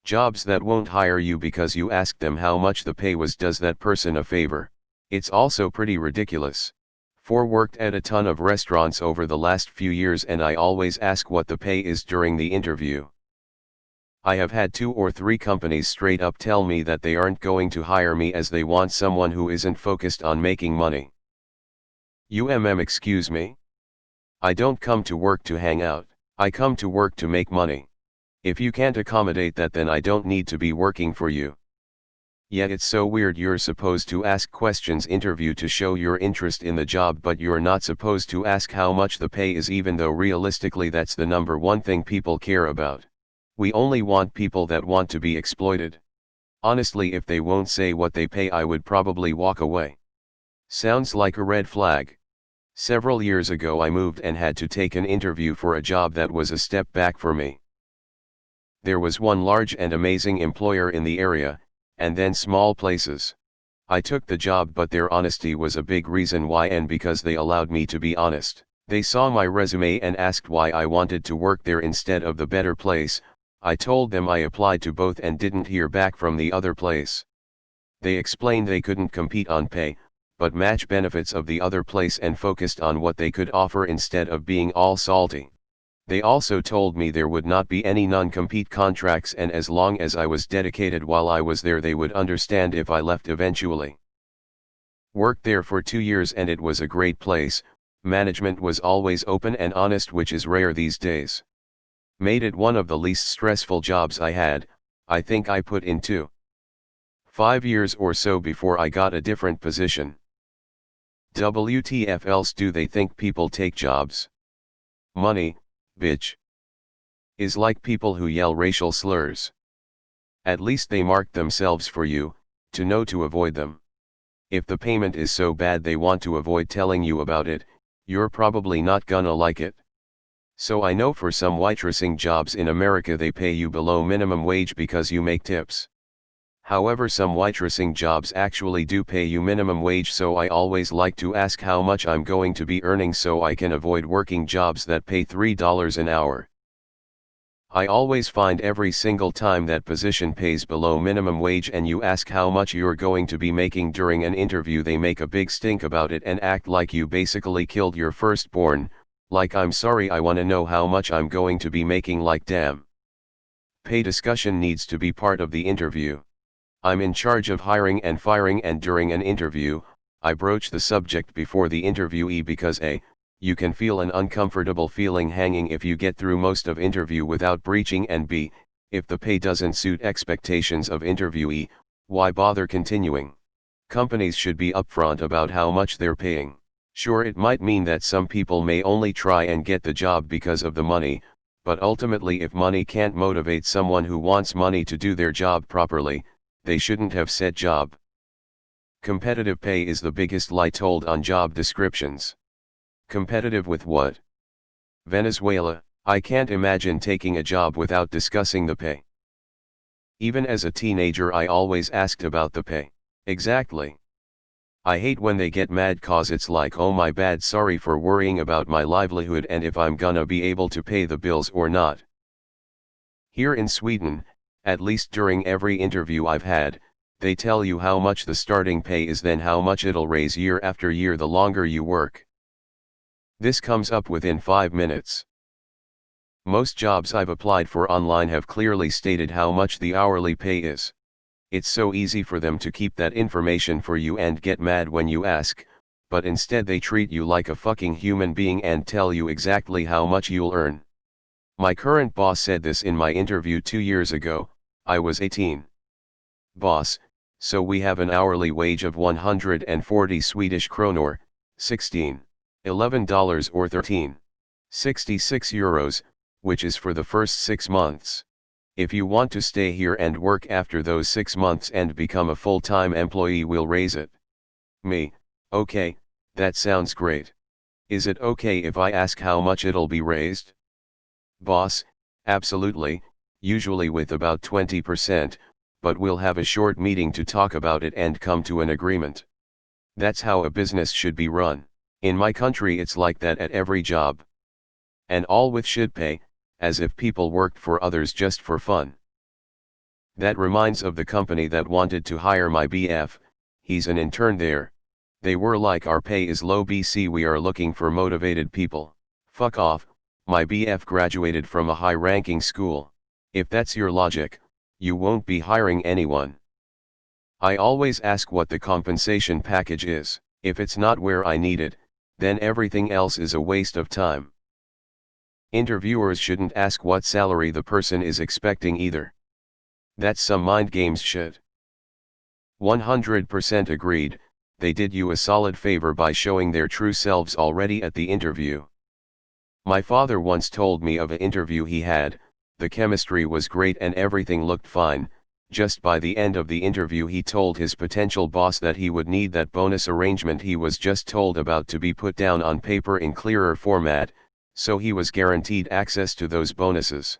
Jobs that won't hire you because you asked them how much the pay was does that person a favor. It's also pretty ridiculous. Worked at a ton of restaurants over the last few years and I always ask what the pay is during the interview. I have had 2 or 3 companies straight up tell me that they aren't going to hire me as they want someone who isn't focused on making money. Excuse me? I don't come to work to hang out, I come to work to make money. If you can't accommodate that, then I don't need to be working for you. Yet it's so weird, you're supposed to ask questions interview to show your interest in the job, but you're not supposed to ask how much the pay is, even though realistically that's the number one thing people care about. We only want people that want to be exploited. Honestly, if they won't say what they pay, I would probably walk away. Sounds like a red flag. Several years ago I moved and had to take an interview for a job that was a step back for me. There was one large and amazing employer in the area, and then small places. I took the job, but their honesty was a big reason why, and because they allowed me to be honest. They saw my resume and asked why I wanted to work there instead of the better place. I told them I applied to both and didn't hear back from the other place. They explained they couldn't compete on pay, but match benefits of the other place, and focused on what they could offer instead of being all salty. They also told me there would not be any non-compete contracts, and as long as I was dedicated while I was there, they would understand if I left eventually. Worked there for 2 years and it was a great place. Management was always open and honest, which is rare these days. Made it one of the least stressful jobs I had. I think I put in 5 years or so before I got a different position. WTF else do they think people take jobs? Money, bitch. Is like people who yell racial slurs. At least they marked themselves for you, to know to avoid them. If the payment is so bad they want to avoid telling you about it, you're probably not gonna like it. So I know for some waitressing jobs in America they pay you below minimum wage because you make tips. However, some waitressing jobs actually do pay you minimum wage, so I always like to ask how much I'm going to be earning so I can avoid working jobs that pay $3 an hour. I always find every single time that position pays below minimum wage and you ask how much you're going to be making during an interview, they make a big stink about it and act like you basically killed your firstborn, like I'm sorry, I wanna know how much I'm going to be making, like damn. Pay discussion needs to be part of the interview. I'm in charge of hiring and firing, and during an interview, I broach the subject before the interviewee because A, you can feel an uncomfortable feeling hanging if you get through most of interview without breaching, and B, if the pay doesn't suit expectations of interviewee, why bother continuing? Companies should be upfront about how much they're paying. Sure, it might mean that some people may only try and get the job because of the money, but ultimately if money can't motivate someone who wants money to do their job properly, they shouldn't have said job. Competitive pay is the biggest lie told on job descriptions. Competitive with what? Venezuela. I can't imagine taking a job without discussing the pay. Even as a teenager I always asked about the pay. Exactly. I hate when they get mad cause it's like, oh my bad, sorry for worrying about my livelihood and if I'm gonna be able to pay the bills or not. Here in Sweden, at least during every interview I've had, they tell you how much the starting pay is, then how much it'll raise year after year the longer you work. This comes up within 5 minutes. Most jobs I've applied for online have clearly stated how much the hourly pay is. It's so easy for them to keep that information for you and get mad when you ask, but instead they treat you like a fucking human being and tell you exactly how much you'll earn. My current boss said this in my interview 2 years ago. I was 18. Boss, so we have an hourly wage of 140 Swedish kronor, $11 or 13.66 euros, which is for the first 6 months. If you want to stay here and work after those 6 months and become a full-time employee, we'll raise it. Me, okay, that sounds great. Is it okay if I ask how much it'll be raised? Boss, absolutely, usually with about 20%, but we'll have a short meeting to talk about it and come to an agreement. That's how a business should be run. In my country it's like that at every job. And all with should pay, as if people worked for others just for fun. That reminds of the company that wanted to hire my BF, he's an intern there. They were like, our pay is low BC, we are looking for motivated people. Fuck off, my BF graduated from a high-ranking school. If that's your logic, you won't be hiring anyone. I always ask what the compensation package is. If it's not where I need it, then everything else is a waste of time. Interviewers shouldn't ask what salary the person is expecting either. That's some mind games shit. 100% agreed, they did you a solid favor by showing their true selves already at the interview. My father once told me of an interview he had, the chemistry was great and everything looked fine. Just by the end of the interview he told his potential boss that he would need that bonus arrangement he was just told about to be put down on paper in clearer format, so he was guaranteed access to those bonuses.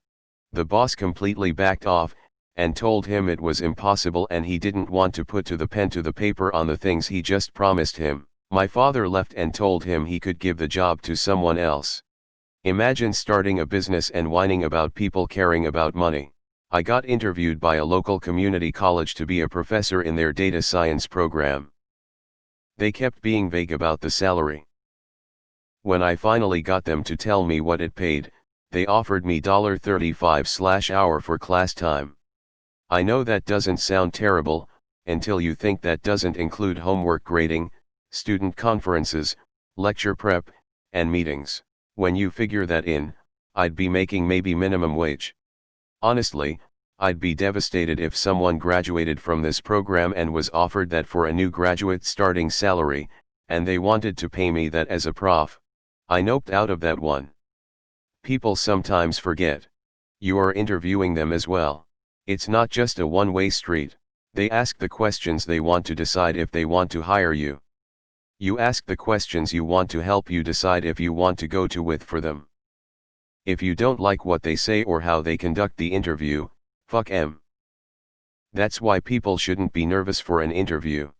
The boss completely backed off, and told him it was impossible and he didn't want to put to the pen to the paper on the things he just promised him. My father left and told him he could give the job to someone else. Imagine starting a business and whining about people caring about money. I got interviewed by a local community college to be a professor in their data science program. They kept being vague about the salary. When I finally got them to tell me what it paid, they offered me $35/hour for class time. I know that doesn't sound terrible, until you think that doesn't include homework grading, student conferences, lecture prep, and meetings. When you figure that in, I'd be making maybe minimum wage. Honestly, I'd be devastated if someone graduated from this program and was offered that for a new graduate starting salary, and they wanted to pay me that as a prof. I noped out of that one. People sometimes forget. You are interviewing them as well. It's not just a one-way street. They ask the questions they want to decide if they want to hire you. You ask the questions you want to help you decide if you want to go to with for them. If you don't like what they say or how they conduct the interview, fuck 'em. That's why people shouldn't be nervous for an interview.